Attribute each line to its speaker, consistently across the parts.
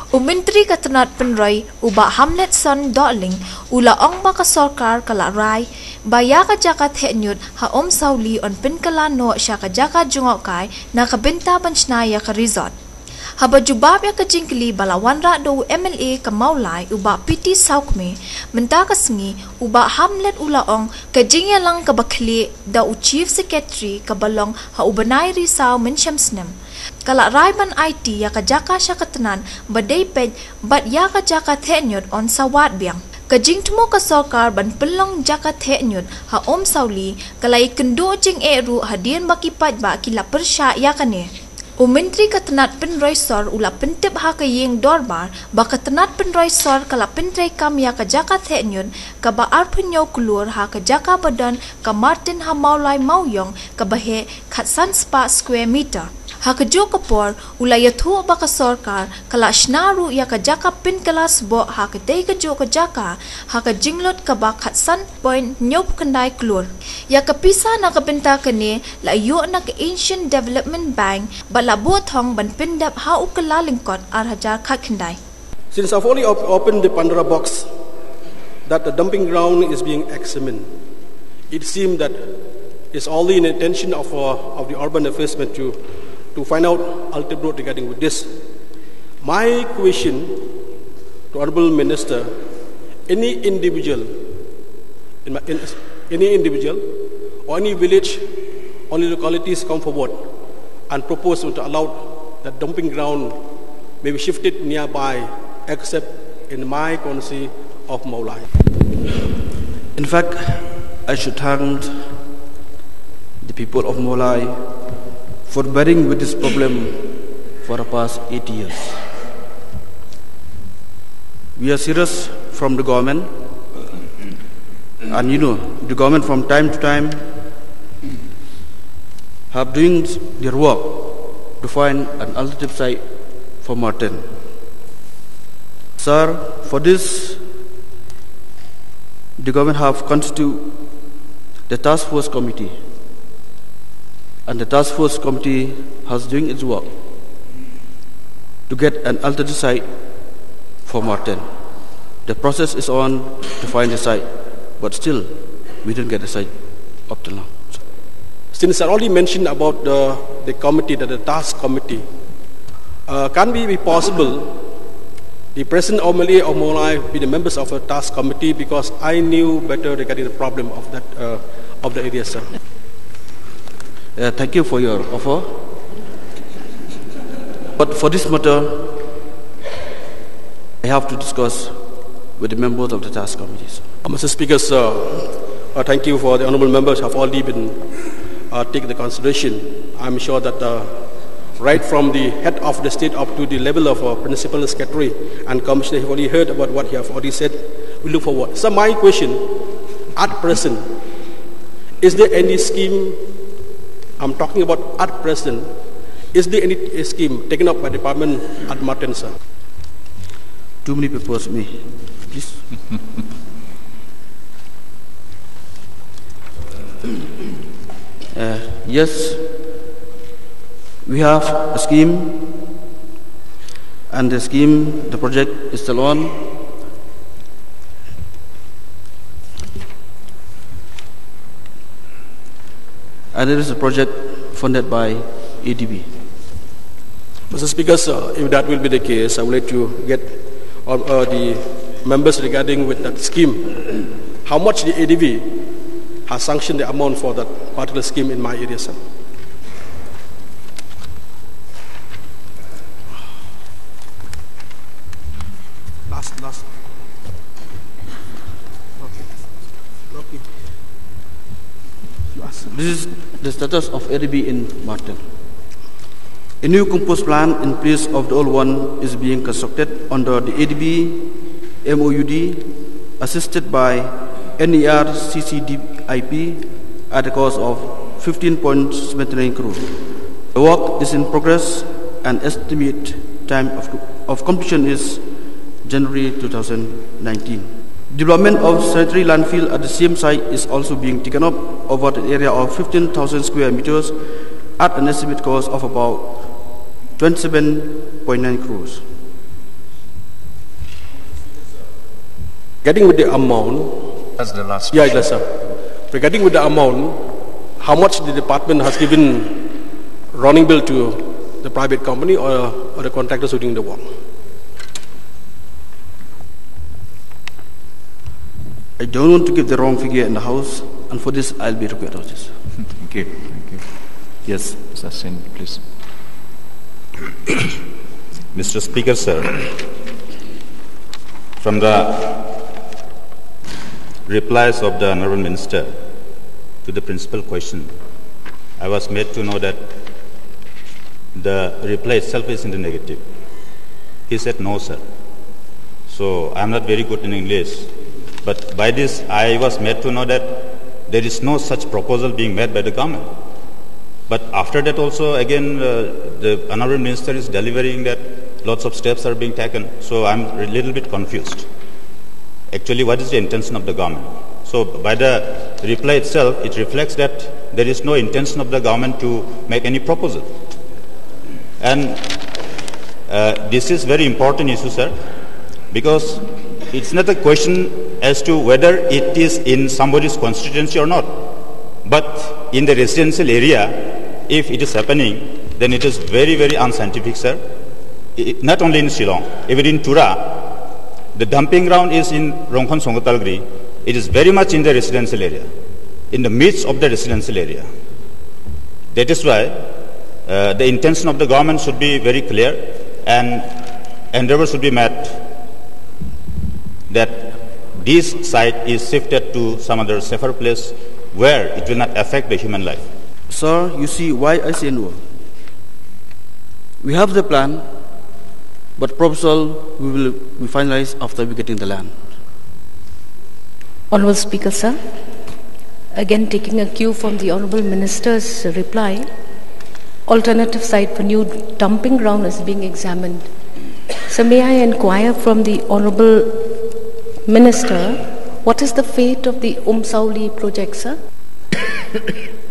Speaker 1: Umintri katanat penroy uba Hamlet son dotling ula ong baka sorkar kala rai baya ka jaka theh niut ha Umsawli on pinkala no sya ka jaka jngohkai na kabinta banchnaya ka resort. Haba jubab ya ka jingkli bala wanra do MLA ka maulai uba piti saukme menta ka sengi uba Hamlet ula ong ka jingya lang ka bakli da u chief secretary ka balong ha ubanai risau mensyamsnem. Kala raiban IT ya ka jaka sya katanan badai pej bat ya ka jaka theh niut on sawat biang. Kajing temu ka sorkar ban pynlong jaka theh niut ha Umsawli kalai kendo jing eru hadian baki paj ba kila persya ya kane. Umintri katanat penroy sor ula pentip ha ka yeng dorbar ba katanat penroy sor kala pentrai kam ya ka jaka theh niut ka ba arpunyo kulur ha ka jaka badan ka Martin ha maulai mauyong ka bahe khatsan spa square meter. Ha ka jo kapor ula yathu ba ka sorkar kala shnaru ya ka jaka pin kelas bo ha ka dei ka jo ka jaka ha ka jinglot ka ba khatsan point nyop kandai klur ya ka pisa na ka benta kane la yo na ka Asian Development Bank ba la bo thong ban pindap ha u kala lingkot ar hajar khat kandai.
Speaker 2: Since I've only opened the Pandora box that the dumping ground is being examined, it seemed that it's only in intention of the urban affairs to find out ultimate regarding with this. My question to Honorable Minister, any individual or any village, only localities come forward and propose to allow that dumping ground may be shifted nearby, except in my constituency of Maulai.
Speaker 3: In fact, I should thank the people of Maulai for bearing with this problem for the past 8 years. We are serious from the government, and the government from time to time have doing their work to find an alternative site for Martin. Sir, for this, the government have constituted the task force committee, and the task force committee has doing its work to get an alternative site for Martin. The process is on to find a site, but still we didn't get a site up till now.
Speaker 2: Since I already mentioned about the committee, the task committee, can it be possible the President MLA of Maulai be the members of a task committee, because I knew better regarding the problem of that of the area, sir.
Speaker 3: Thank you for your offer. But for this matter, I have to discuss with the members of the task committees.
Speaker 2: Mr. Speaker, sir, thank you for the honourable members have already been taken the consideration. I'm sure that right from the head of the state up to the level of principal secretary and commissioner have already heard about what you have already said. We look forward. So my question, at present, is there any scheme? I'm talking about at present. Is there any scheme taken up by the department at Martin, sir?
Speaker 3: Too many papers, me. Please. Yes, we have a scheme, and the project is still on. And it is a project funded by ADB.
Speaker 2: Mr. Speaker, sir, if that will be the case, I would like to get the members regarding with that scheme. How much the ADB has sanctioned the amount for that particular scheme in my area, sir? Last. Okay.
Speaker 3: This is the status of ADB in Martin. A new compost plant in place of the old one is being constructed under the ADB MOUD, assisted by NERCCDIP at a cost of 15.79 crore. The work is in progress, and estimate time of completion is January 2019. Development of sanitary landfill at the same site is also being taken up over the area of 15,000 square meters at an estimate cost of about 27.9 crores.
Speaker 2: Getting with the amount.
Speaker 4: That's the last
Speaker 2: Yeah,
Speaker 4: question.
Speaker 2: yes, sir. Regarding with the amount, how much the department has given running bill to the private company or the contractors who doing the work?
Speaker 3: I don't want to give the wrong figure in the House, and for this I'll be required of this.
Speaker 4: Thank you. Thank you.
Speaker 3: Yes.
Speaker 4: Mr. Sen, please.
Speaker 5: Mr. Speaker, sir, from the replies of the Honourable Minister to the principal question, I was made to know that the reply itself is in the negative. He said no, sir. So I am not very good in English, but by this I was made to know that there is no such proposal being made by the government. But after that also again the Honourable Minister is delivering that lots of steps are being taken. So I'm a little bit confused. Actually, what is the intention of the government? So by the reply itself, it reflects that there is no intention of the government to make any proposal. And this is very important issue, sir, because it's not a question as to whether it is in somebody's constituency or not. But in the residential area, if it is happening, then it is very, very unscientific, sir. Not only in Shillong, even in Tura, the dumping ground is in Rongkhon Songkhatalgri. It is very much in the residential area, in the midst of the residential area. That is why the intention of the government should be very clear, and endeavor should be met that this site is shifted to some other safer place where it will not affect the human life.
Speaker 3: Sir, you see why I say no. We have the plan, but proposal we finalize after we getting the land.
Speaker 6: Honourable Speaker, sir, again taking a cue from the Honourable Minister's reply, alternative site for new dumping ground is being examined. So may I inquire from the Honourable Minister, what is the fate of the Umsawli project, sir?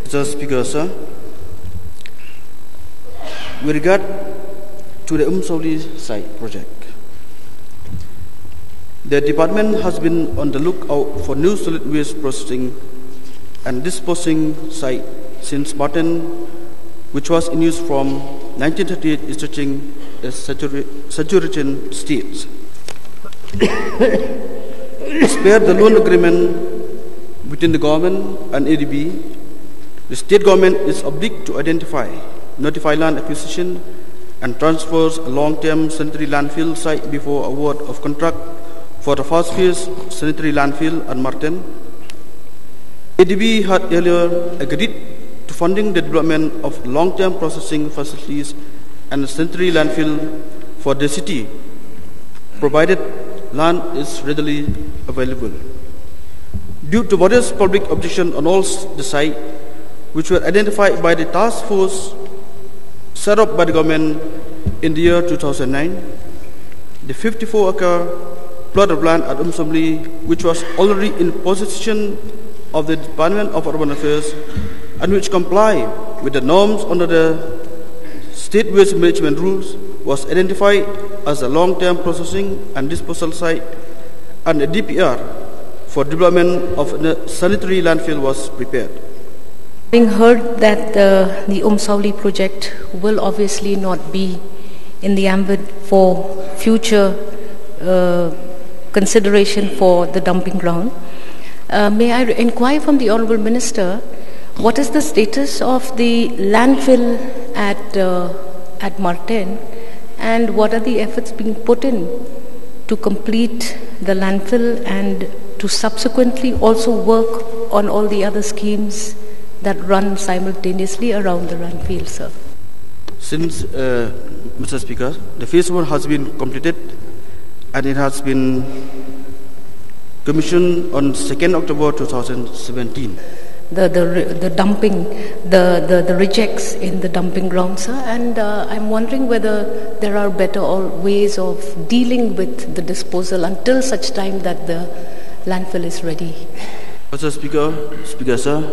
Speaker 3: Mr. Speaker, sir, with regard to the Umsawli site project, the department has been on the lookout for new solid waste processing and disposing site since Martin, which was in use from 1938, is reaching a saturation state. As per the loan agreement between the government and ADB, the state government is obliged to identify, notify land acquisition and transfers a long-term sanitary landfill site before award of contract for the first phase sanitary landfill at Martin. ADB had earlier agreed to funding the development of long-term processing facilities and sanitary landfill for the city, provided land is readily available. Due to various public objection on all the site, which were identified by the task force set up by the government in the year 2009, the 54-acre plot of land at Umsawli, which was already in possession of the Department of Urban Affairs and which comply with the norms under the state waste management rules, was identified as a long-term processing and disposal site, and a DPR for development of a sanitary landfill was prepared.
Speaker 6: Having heard that the Umsawli project will obviously not be in the ambit for future consideration for the dumping ground, may I inquire from the Honourable Minister, what is the status of the landfill at Martin, and what are the efforts being put in to complete the landfill and to subsequently also work on all the other schemes that run simultaneously around the landfill, sir?
Speaker 3: Since, Mr. Speaker, the phase 1 has been completed and it has been commissioned on 2nd October 2017.
Speaker 6: The dumping, the rejects in the dumping ground, sir, and I'm wondering whether there are better ways of dealing with the disposal until such time that the landfill is ready.
Speaker 3: Mr. Speaker, sir,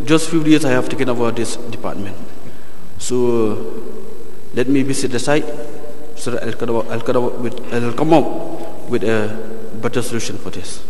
Speaker 3: just few days I have taken over this department. So let me visit the site so that I'll come up with a better solution for this.